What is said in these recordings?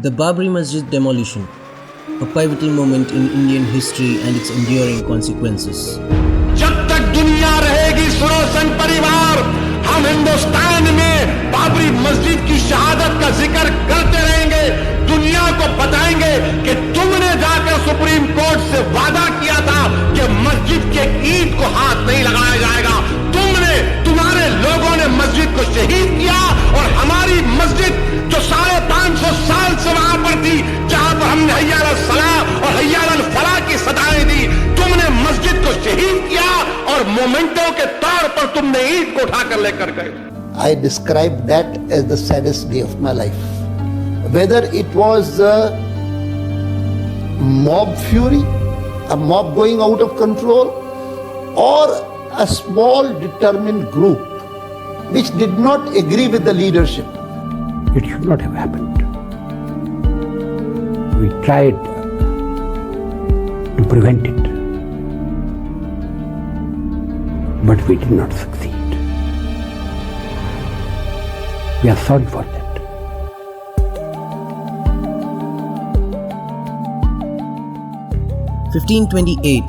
The Babri Masjid demolition, a pivotal moment in Indian history and its enduring consequences. जब तक दुनिया रहेगी सुनो संघ परिवार, हम हिंदुस्तान में बाबरी मस्जिद की शहादत का जिक्र करते रहेंगे। दुनिया को बताएंगे कि तुमने जाकर सुप्रीम कोर्ट से वादा किया था कि मस्जिद के ईंट को हाथ नहीं लगाया जाएगा। तुम्हारे लोगों ने मस्जिद को शहीद किया और हमारी मस्जिद जो 550 साल से वहां पर थी, जहां पर हमने हैया अल सलाह और हैया अल फलाह की सदाएं दी, तुमने मस्जिद को शहीद किया और मोमेंटो के तौर पर तुमने ईंट को उठाकर लेकर गए। I describe that as the saddest day of my life. Whether it was a mob fury, a mob going out of control, or a small determined group which did not agree with the leadership. It should not have happened. We tried to prevent it, but we did not succeed. We are sorry for that. In 1528,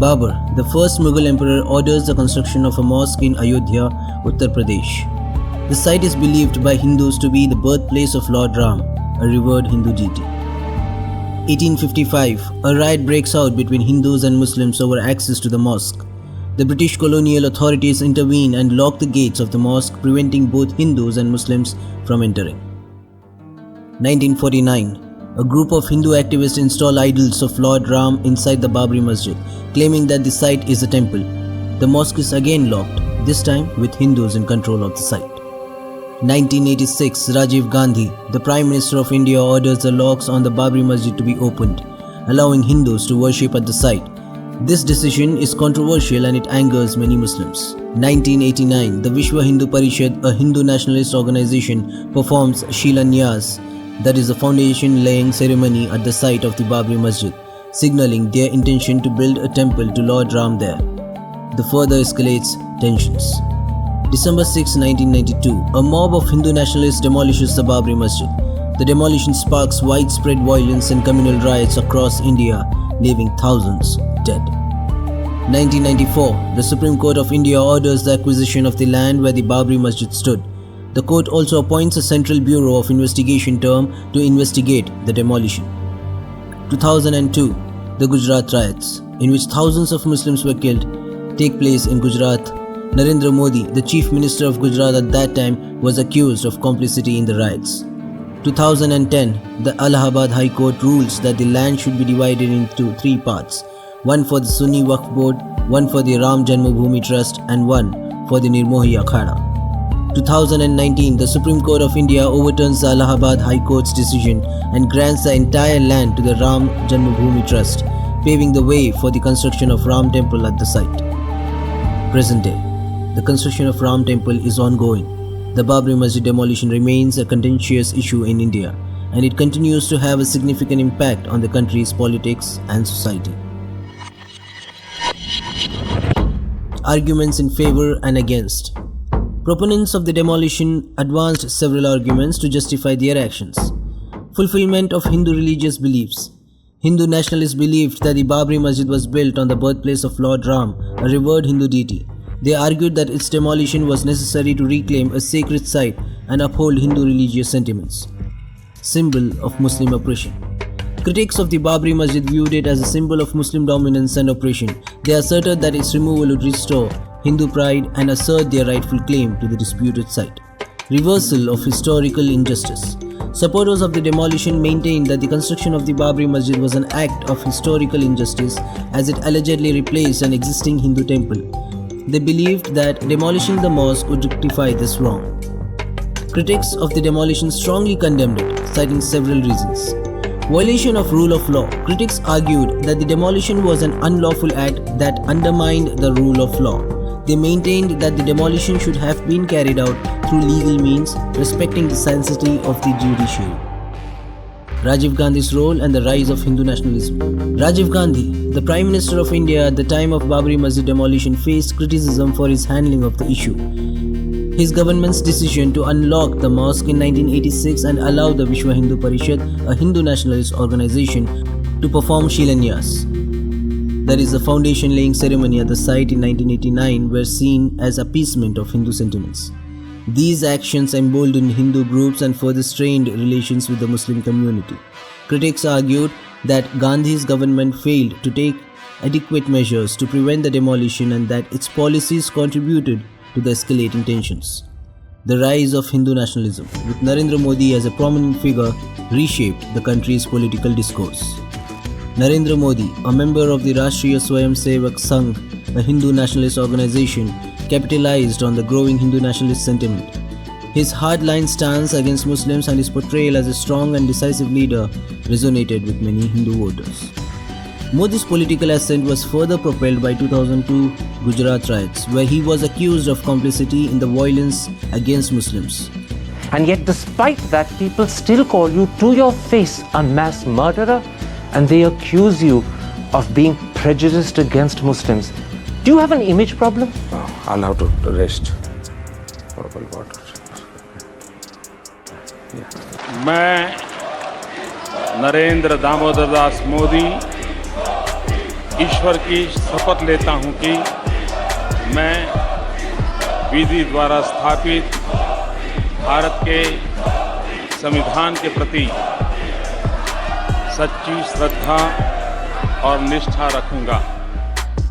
Babur, the first Mughal emperor, orders the construction of a mosque in Ayodhya, Uttar Pradesh. The site is believed by Hindus to be the birthplace of Lord Rama, a revered Hindu deity. 1855, a riot breaks out between Hindus and Muslims over access to the mosque. The British colonial authorities intervene and lock the gates of the mosque, preventing both Hindus and Muslims from entering. 1949, a group of Hindu activists install idols of Lord Rama inside the Babri Masjid, claiming that the site is a temple. The mosque is again locked, this time with Hindus in control of the site. 1986, Rajiv Gandhi, the Prime Minister of India, orders the locks on the Babri Masjid to be opened, allowing Hindus to worship at the site. This decision is controversial and it angers many Muslims. 1989, the Vishwa Hindu Parishad, a Hindu nationalist organization, performs Shilanyas, that is a foundation laying ceremony at the site of the Babri Masjid, signaling their intention to build a temple to Lord Rama there. The further escalates tensions. December 6, 1992, a mob of Hindu nationalists demolishes the Babri Masjid. The demolition sparks widespread violence and communal riots across India, leaving thousands dead. 1994, the Supreme Court of India orders the acquisition of the land where the Babri Masjid stood. The court also appoints a Central Bureau of Investigation term to investigate the demolition. 2002, the Gujarat riots, in which thousands of Muslims were killed, take place in Gujarat. Narendra Modi, the Chief Minister of Gujarat at that time, was accused of complicity in the riots. 2010, the Allahabad High Court rules that the land should be divided into 3 parts, one for the Sunni Waqf Board, one for the Ram Janmabhoomi Trust, and one for the Nirmohi Akhada. 2019, the Supreme Court of India overturns the Allahabad High Court's decision and grants the entire land to the Ram Janmabhoomi Trust, paving the way for the construction of Ram Temple at the site. Present day, the construction of Ram Temple is ongoing. The Babri Masjid demolition remains a contentious issue in India, and it continues to have a significant impact on the country's politics and society. Arguments in favor and against. Proponents of the demolition advanced several arguments to justify their actions. Fulfillment of Hindu religious beliefs. Hindu nationalists believed that the Babri Masjid was built on the birthplace of Lord Rama, a revered Hindu deity. They argued that its demolition was necessary to reclaim a sacred site and uphold Hindu religious sentiments. Symbol of Muslim oppression. Critics of the Babri Masjid viewed it as a symbol of Muslim dominance and oppression. They asserted that its removal would restore Hindu pride and assert their rightful claim to the disputed site. Reversal of historical injustice. Supporters of the demolition maintained that the construction of the Babri Masjid was an act of historical injustice as it allegedly replaced an existing Hindu temple. They believed that demolishing the mosque would rectify this wrong. Critics of the demolition strongly condemned it, citing several reasons. Violation of rule of law. Critics argued that the demolition was an unlawful act that undermined the rule of law. They maintained that the demolition should have been carried out through legal means, respecting the sanctity of the judiciary. Rajiv Gandhi's role and the rise of Hindu nationalism. Rajiv Gandhi, the Prime Minister of India at the time of Babri Masjid demolition, faced criticism for his handling of the issue. His government's decision to unlock the mosque in 1986 and allow the Vishwa Hindu Parishad, a Hindu nationalist organization, to perform Shilanyas, that is, the foundation laying ceremony at the site in 1989, were seen as appeasement of Hindu sentiments. These actions emboldened Hindu groups and further strained relations with the Muslim community. Critics argued that Gandhi's government failed to take adequate measures to prevent the demolition and that its policies contributed to the escalating tensions. The rise of Hindu nationalism, with Narendra Modi as a prominent figure, reshaped the country's political discourse. Narendra Modi, a member of the Rashtriya Swayamsevak Sangh, a Hindu nationalist organization, capitalized on the growing Hindu nationalist sentiment. His hardline stance against Muslims and his portrayal as a strong and decisive leader resonated with many Hindu voters. Modi's political ascent was further propelled by 2002 Gujarat riots, where he was accused of complicity in the violence against Muslims. And yet, despite that, people still call you to your face a mass murderer, and they accuse you of being prejudiced against Muslims. Do you have an image problem? I'll have to rest. Purple water. मैं नरेंद्र दामोदर दास मोदी ईश्वर की शपथ लेता हूं कि मैं विधि द्वारा स्थापित भारत के संविधान के प्रति सच्ची श्रद्धा और निष्ठा रखूंगा.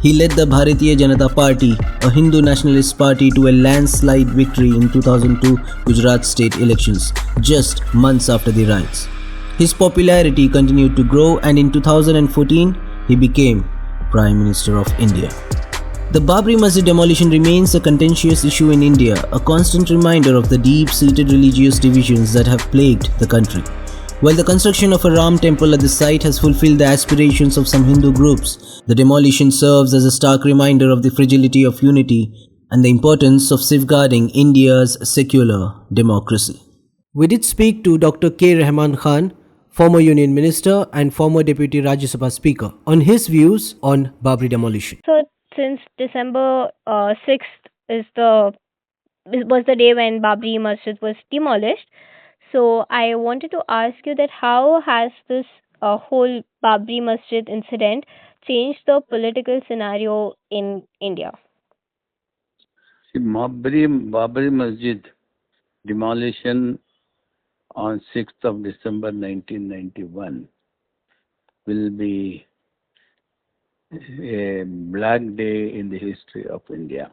He led the Bharatiya Janata Party, a Hindu nationalist party, to a landslide victory in 2002 Gujarat state elections, just months after the riots. His popularity continued to grow, and in 2014, he became Prime Minister of India. The Babri Masjid demolition remains a contentious issue in India, a constant reminder of the deep-seated religious divisions that have plagued the country. While the construction of a Ram temple at the site has fulfilled the aspirations of some Hindu groups, the demolition serves as a stark reminder of the fragility of unity and the importance of safeguarding India's secular democracy. We did speak to Dr. K. Rahman Khan, former Union Minister and former Deputy Rajya Sabha Speaker, on his views on Babri demolition. So, since December 6th was the day when Babri Masjid was demolished, so I wanted to ask you that how has this whole Babri Masjid incident changed the political scenario in India? See, Babri Masjid demolition on 6th of December 1991 will be a black day in the history of India.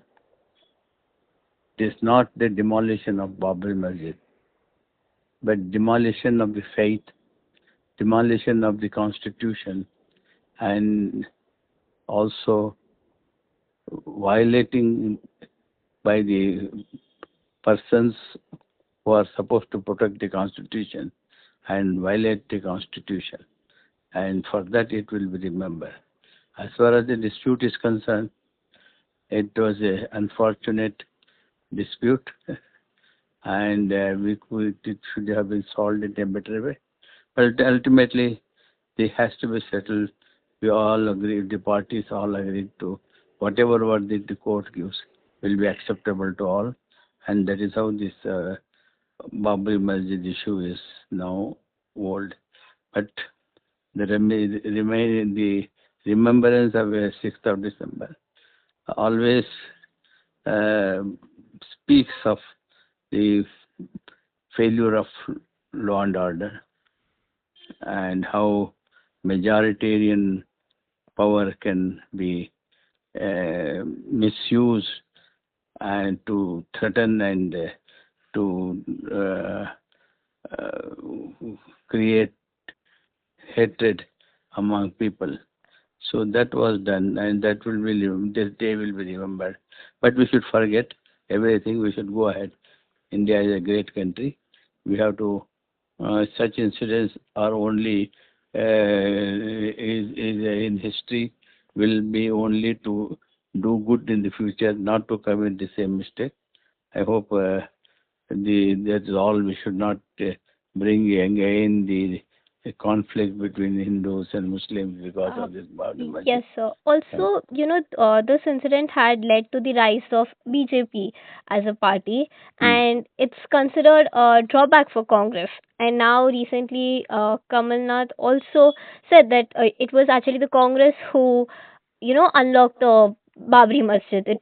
It is not the demolition of Babri Masjid, but demolition of the faith, demolition of the constitution, and also violating by the persons who are supposed to protect the constitution and violate the constitution. And for that it will be remembered. As far as the dispute is concerned, it was an unfortunate dispute and it should have been solved in a better way. But ultimately, it has to be settled. We all agree, the parties all agreed to whatever verdict the court gives will be acceptable to all. And that is how this Babri Masjid issue is now old. But the remembrance of 6th of December always speaks of the failure of law and order and how majoritarian power can be misused and to threaten and to create hatred among people. So that was done, and that will be this day will be remembered. But we should forget everything. We should go ahead. India is a great country. We have to. Such incidents are only is in history. Will be only to do good in the future, not to commit the same mistake. I hope that is all. We should not bring again the a conflict between Hindus and Muslims because of this Babri Masjid. Yes, sir. Also, this incident had led to the rise of BJP as a party, and it's considered a drawback for Congress. And now, recently, Kamal Nath also said that it was actually the Congress who, unlocked the Babri Masjid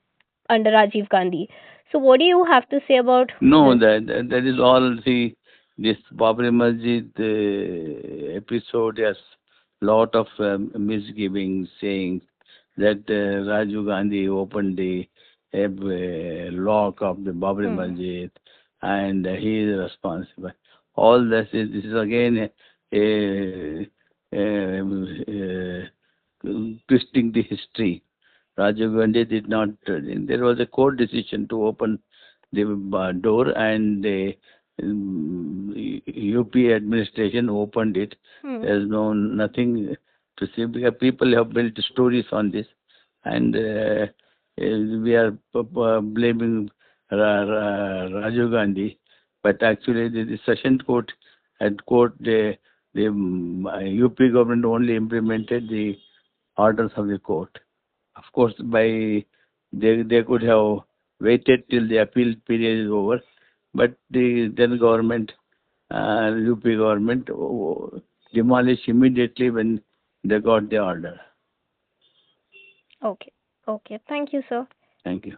under Rajiv Gandhi. So, what do you have to say about No, this? that is all. See, this Babri Masjid episode has lot of misgivings, saying that Rajiv Gandhi opened the lock of the Babri Masjid, and he is responsible. All this is again twisting the history. Rajiv Gandhi did not. There was a court decision to open the door, and the UP administration opened it. There's nothing to say, because people have built stories on this, and we are blaming Rajiv Gandhi, but actually the session court the UP government only implemented the orders of the court. Of course, they could have waited till the appeal period is over, but the then government, UP government, demolished immediately when they got the order. Okay. Okay. Thank you, sir. Thank you.